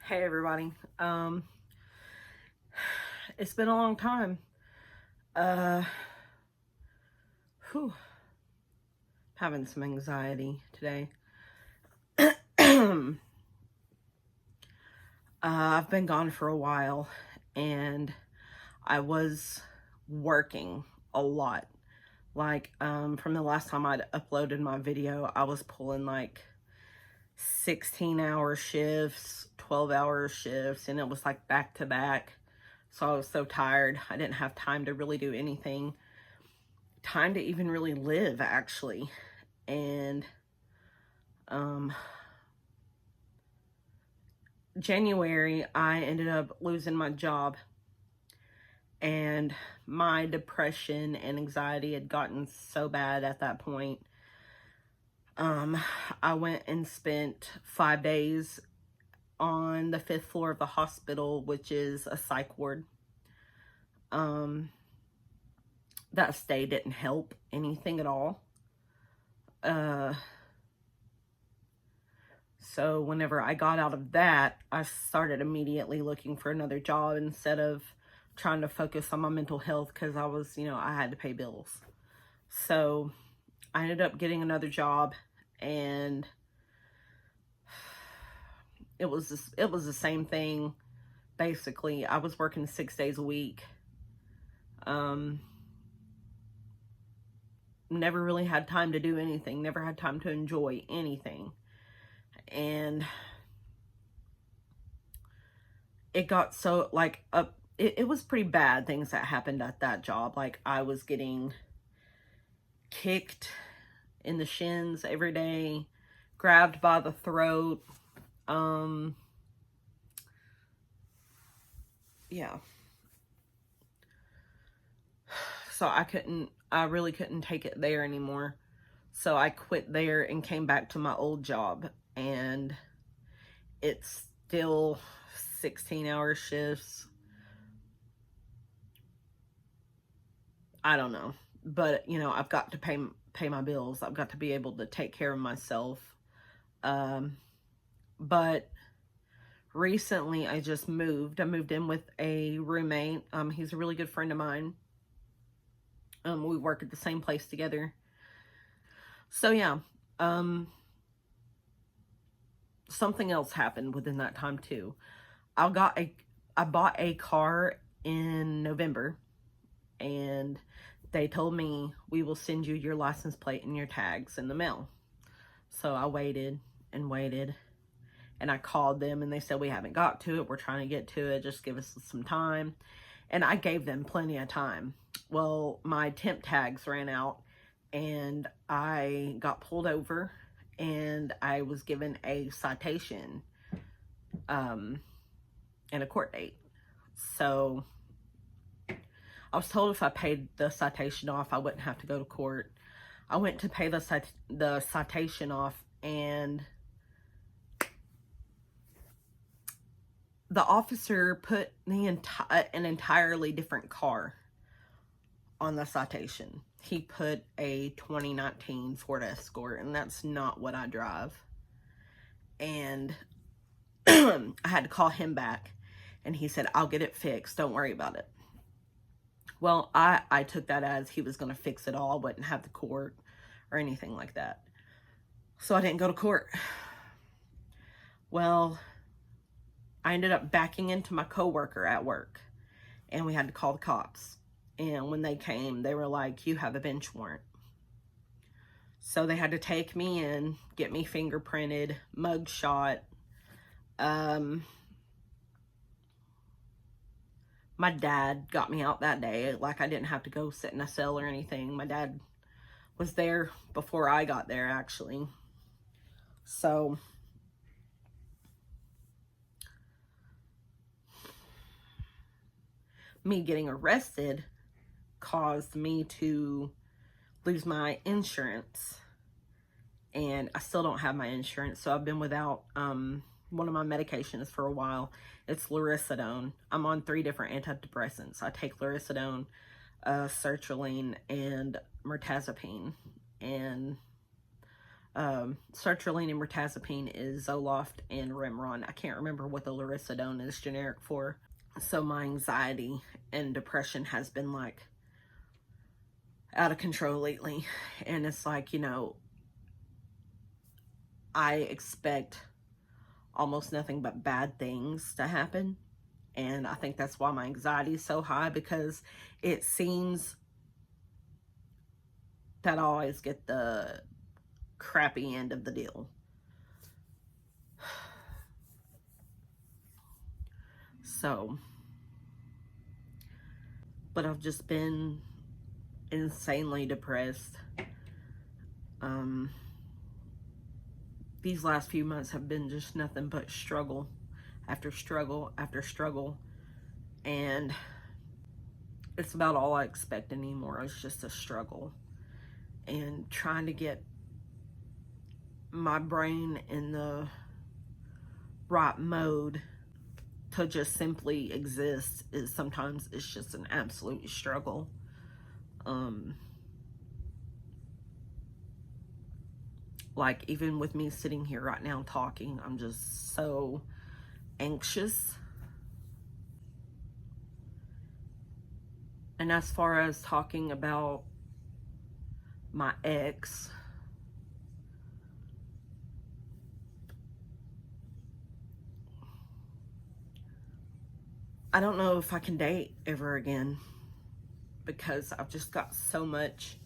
Hey everybody. It's been a long time. Uh whew, having some anxiety today. I've been gone for a while and I was working a lot. Like from the last time I'd uploaded my video, I was pulling like 16-hour shifts, 12-hour shifts, and it was like back to back. So I was so tired. I didn't have time to really do anything. Time to even really live, actually. And January, I ended up losing my job. And my depression and anxiety had gotten so bad at that point. I went and spent 5 days on the 5th floor of the hospital, which is a psych ward. That stay didn't help anything at all. So whenever I got out of that, I started immediately looking for another job instead of trying to focus on my mental health, because I was, I had to pay bills. So I ended up getting another job, and it was the same thing. Basically, I was working 6 days a week. Never really had time to do anything, never had time to enjoy anything. And it got so, like, it was pretty bad things that happened at that job. Like, I was getting kicked in the shins every day, grabbed by the throat. Yeah. So I really couldn't take it there anymore. So I quit there and came back to my old job, and it's still 16-hour shifts. I don't know, but I've got to pay my bills. I've got to be able to take care of myself. But recently I just moved. I moved in with a roommate. He's a really good friend of mine. We work at the same place together. So yeah, something else happened within that time too. I bought a car in November, and they told me, we will send you your license plate and your tags in the mail. So I waited and waited, and I called them, and they said, we haven't got to it. We're trying to get to it. Just give us some time. And I gave them plenty of time. Well, my temp tags ran out, and I got pulled over, and I was given a citation and a court date. So I was told if I paid the citation off, I wouldn't have to go to court. I went to pay the citation off, and the officer put an entirely different car on the citation. He put a 2019 Ford Escort, and that's not what I drive. And I had to call him back, and he said, I'll get it fixed. Don't worry about it. Well, I took that as he was going to fix it all. I wouldn't have the court or anything like that. So I didn't go to court. Well, I ended up backing into my coworker at work, and we had to call the cops. And when they came, they were like, you have a bench warrant. So they had to take me in, get me fingerprinted, mug shot. My dad got me out that day. Like, I didn't have to go sit in a cell or anything. My dad was there before I got there, actually. So me getting arrested caused me to lose my insurance, and I still don't have my insurance. So I've been without one of my medications for a while. It's lurasidone. I'm on 3 different antidepressants. I take lurasidone, sertraline, and mirtazapine. And sertraline and mirtazapine is Zoloft and Remeron. I can't remember what the Larisodone is generic for. So my anxiety and depression has been like out of control lately. And it's like, you know, I expect almost nothing but bad things to happen. And I think that's why my anxiety is so high, because it seems that I always get the crappy end of the deal. So, but I've just been insanely depressed. These last few months have been just nothing but struggle after struggle after struggle. And it's about all I expect anymore. It's just a struggle. And trying to get my brain in the right mode to just simply exist is sometimes it's just an absolute struggle. Like even with me sitting here right now talking, I'm just so anxious. And as far as talking about my ex, I don't know if I can date ever again, because I've just got so much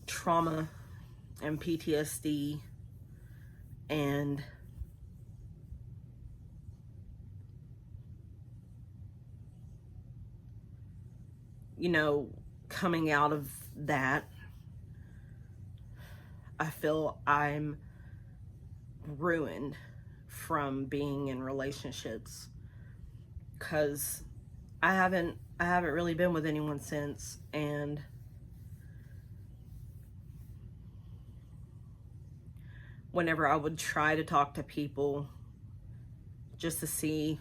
trauma and PTSD, and you know, coming out of that, I feel I'm ruined from being in relationships, because I haven't really been with anyone since. And whenever I would try to talk to people just to see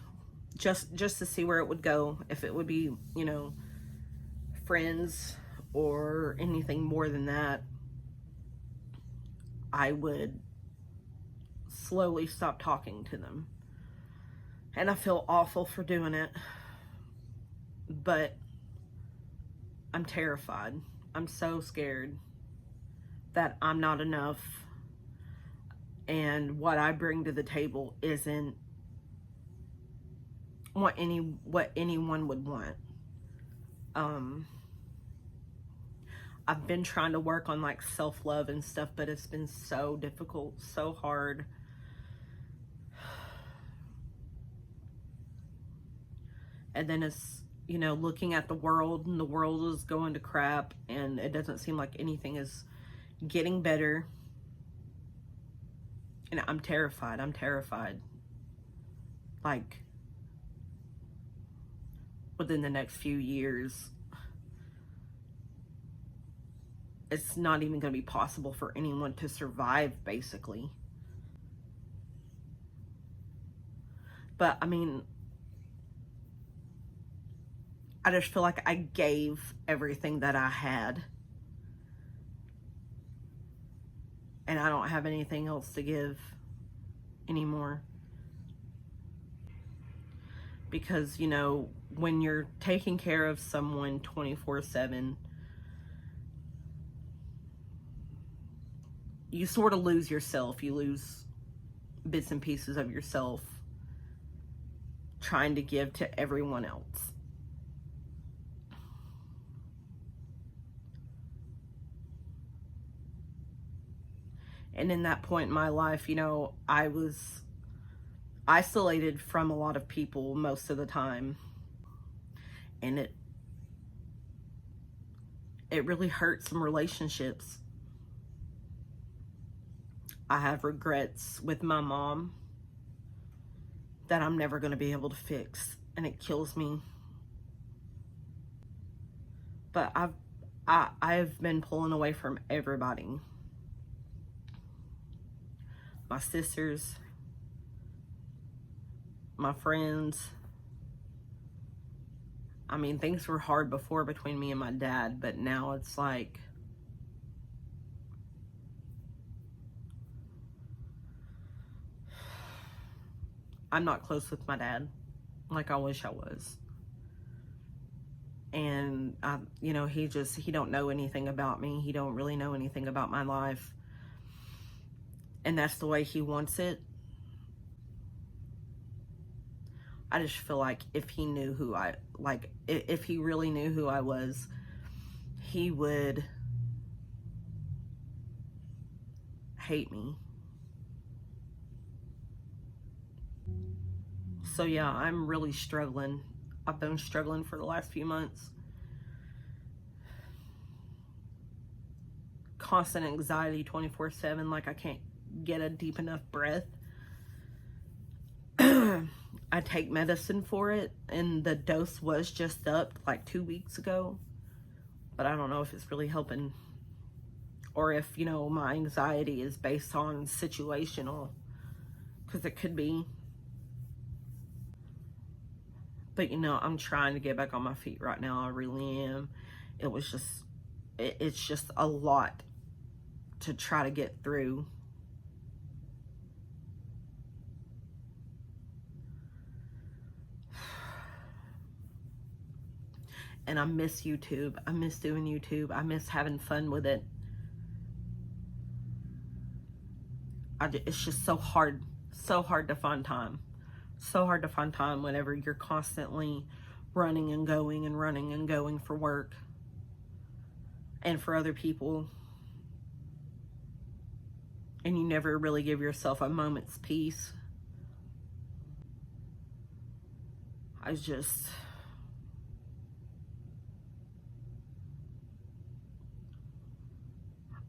where it would go, if it would be, you know, friends or anything more than that, I would slowly stop talking to them. And I feel awful for doing it, but I'm terrified. I'm so scared that I'm not enough, and what I bring to the table isn't what anyone would want. I've been trying to work on like self-love and stuff, but it's been so difficult, so hard. And then it's, you know, looking at the world, and the world is going to crap, and it doesn't seem like anything is getting better. And I'm terrified. Like, within the next few years, it's not even going to be possible for anyone to survive, basically. But, I mean, I just feel like I gave everything that I had, and I don't have anything else to give anymore. Because, you know, when you're taking care of someone 24/7, you sort of lose yourself. You lose bits and pieces of yourself trying to give to everyone else. And in that point in my life, you know, I was isolated from a lot of people most of the time. And it really hurt some relationships. I have regrets with my mom that I'm never going to be able to fix, and it kills me. But I've been pulling away from everybody. My sisters, my friends. I mean, things were hard before between me and my dad, but now it's like I'm not close with my dad like I wish I was. And, you know, he don't know anything about me. He don't really know anything about my life. And that's the way he wants it. I just feel like if he knew who if he really knew who I was, he would hate me. So yeah, I'm really struggling. I've been struggling for the last few months. Constant anxiety 24/7, like I can't get a deep enough breath. I take medicine for it, and the dose was just upped like 2 weeks ago. But I don't know if it's really helping, or if, you know, my anxiety is based on situational, because it could be. But, you know, I'm trying to get back on my feet right now. I really am. It's just a lot to try to get through. And I miss YouTube. I miss doing YouTube. I miss having fun with it. It's just so hard to find time. So hard to find time whenever you're constantly running and going for work and for other people. And you never really give yourself a moment's peace.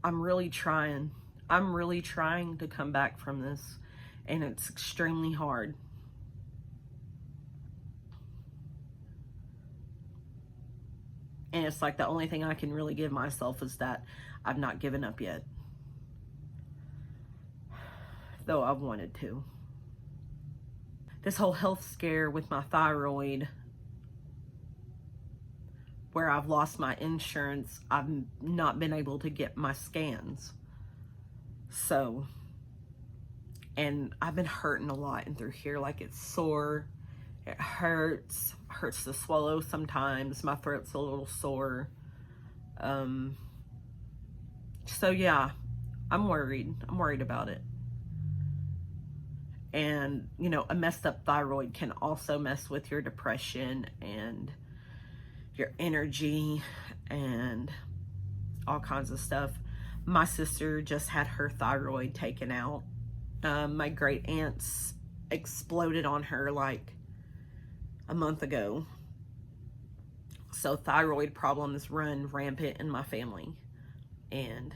I'm really trying. I'm really trying to come back from this, and it's extremely hard. And it's like the only thing I can really give myself is that I've not given up yet. Though I've wanted to. This whole health scare with my thyroid, where I've lost my insurance, I've not been able to get my scans. So, and I've been hurting a lot in through here, like it's sore, it hurts to swallow sometimes, my throat's a little sore. So yeah, I'm worried about it. And, you know, a messed up thyroid can also mess with your depression and your energy and all kinds of stuff. My sister just had her thyroid taken out. My great aunt's exploded on her like a month ago. So thyroid problems run rampant in my family. And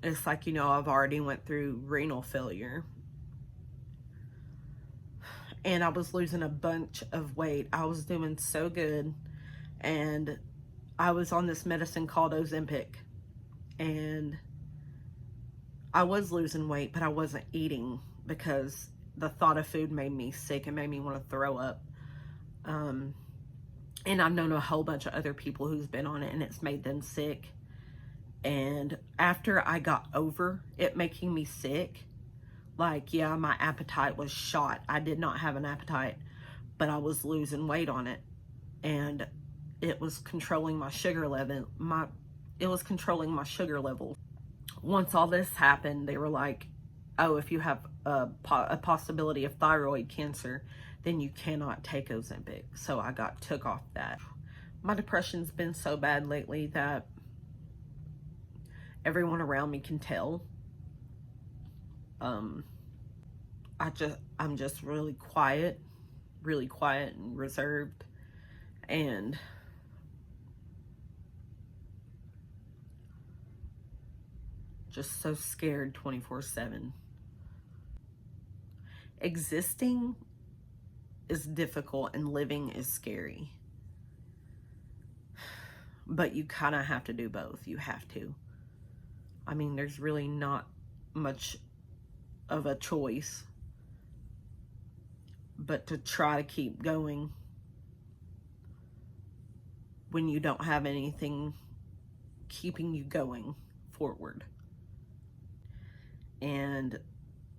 it's like, you know, I've already went through renal failure. And I was losing a bunch of weight. I was doing so good. And I was on this medicine called Ozempic. And I was losing weight, but I wasn't eating because the thought of food made me sick and made me want to throw up. And I've known a whole bunch of other people who's been on it, and it's made them sick. And after I got over it making me sick, like, yeah, my appetite was shot. I did not have an appetite, but I was losing weight on it. And it was controlling my sugar level. It was controlling my sugar level. Once all this happened, they were like, oh, if you have a possibility of thyroid cancer, then you cannot take Ozempic. So I took off that. My depression's been so bad lately that everyone around me can tell. I'm just really quiet and reserved, and just so scared 24/7. Existing is difficult and living is scary. But you kind of have to do both. You have to. I mean, there's really not much of a choice but to try to keep going when you don't have anything keeping you going forward. And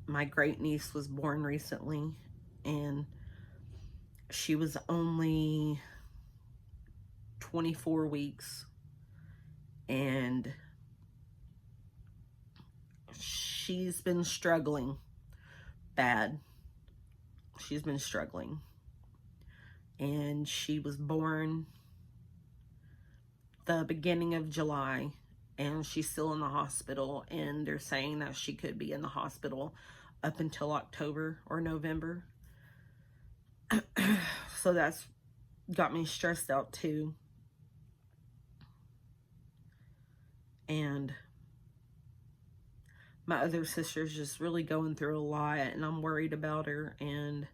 My great niece was born recently, and she was only 24 weeks, and she's been struggling bad. She's been struggling. And she was born the beginning of July, and she's still in the hospital, and they're saying that she could be in the hospital up until October or November. So that's got me stressed out too. And my other sister's just really going through a lot, and I'm worried about her, and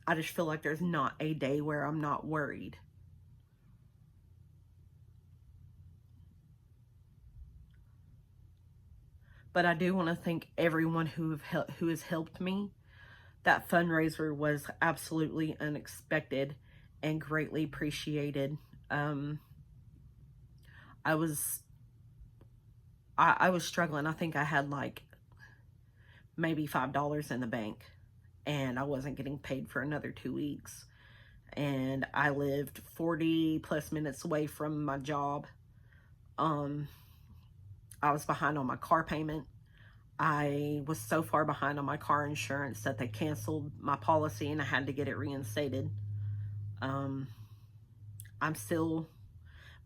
I just feel like there's not a day where I'm not worried. But I do want to thank everyone who has helped me. That fundraiser was absolutely unexpected and greatly appreciated. I was struggling. I think I had like maybe $5 in the bank, and I wasn't getting paid for another 2 weeks. And I lived 40 plus minutes away from my job. I was behind on my car payment. I was so far behind on my car insurance that they canceled my policy, and I had to get it reinstated. I'm still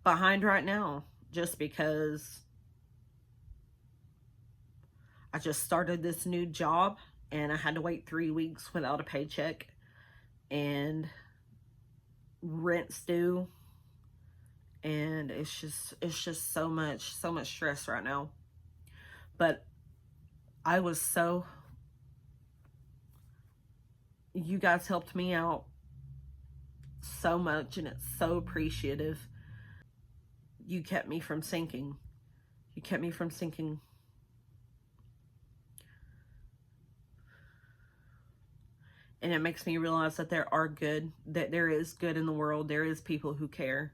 behind right now just because I just started this new job, and I had to wait 3 weeks without a paycheck, and rent's due, and it's just so much stress right now. But you guys helped me out so much, and it's so appreciative. You kept me from sinking. You kept me from sinking. And it makes me realize that that there is good in the world. There is people who care,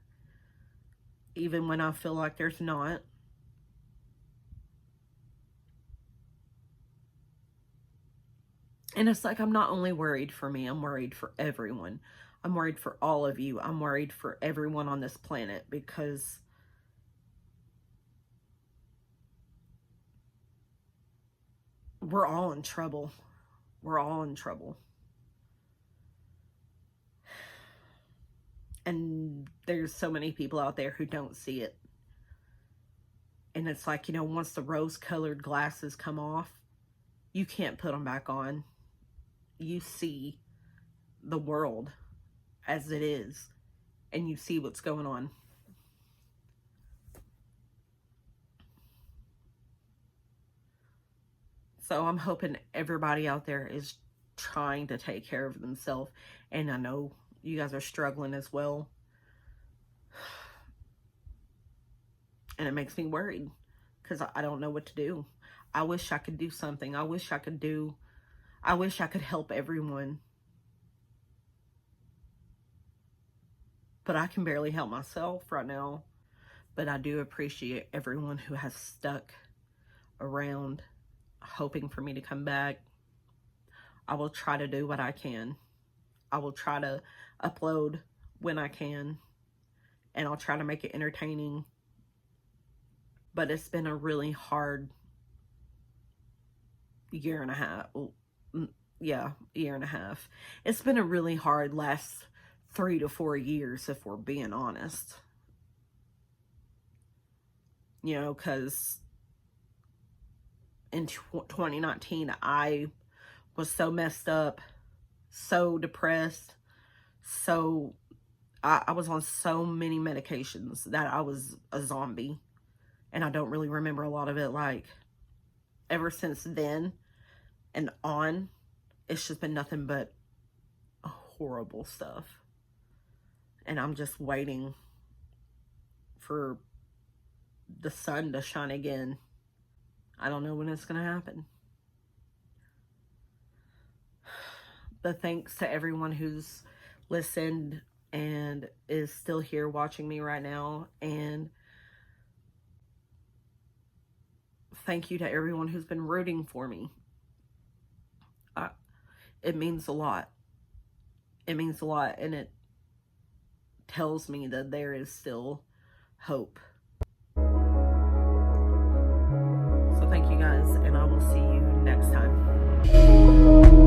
even when I feel like there's not. And it's like, I'm not only worried for me, I'm worried for everyone. I'm worried for all of you. I'm worried for everyone on this planet, because we're all in trouble. We're all in trouble. And there's so many people out there who don't see it. And it's like, once the rose-colored glasses come off, you can't put them back on. You see the world as it is, and you see what's going on. So I'm hoping everybody out there is trying to take care of themselves, and I know you guys are struggling as well. And it makes me worried, because I don't know what to do. I wish I could do something. I wish I could help everyone. But I can barely help myself right now. But I do appreciate everyone who has stuck around, hoping for me to come back. I will try to do what I can. I will try to upload when I can, and I'll try to make it entertaining. But it's been a really hard year and a half. Yeah, year and a half. It's been a really hard last 3 to 4 years, if we're being honest. Because in 2019, I was so messed up, so depressed, I was on so many medications that I was a zombie. And I don't really remember a lot of it. Like, ever since then and on, it's just been nothing but horrible stuff. And I'm just waiting for the sun to shine again. I don't know when it's going to happen. But thanks to everyone who's listened and is still here watching me right now. And thank you to everyone who's been rooting for me. It means a lot. It means a lot, and it tells me that there is still hope. So thank you guys, and I will see you next time.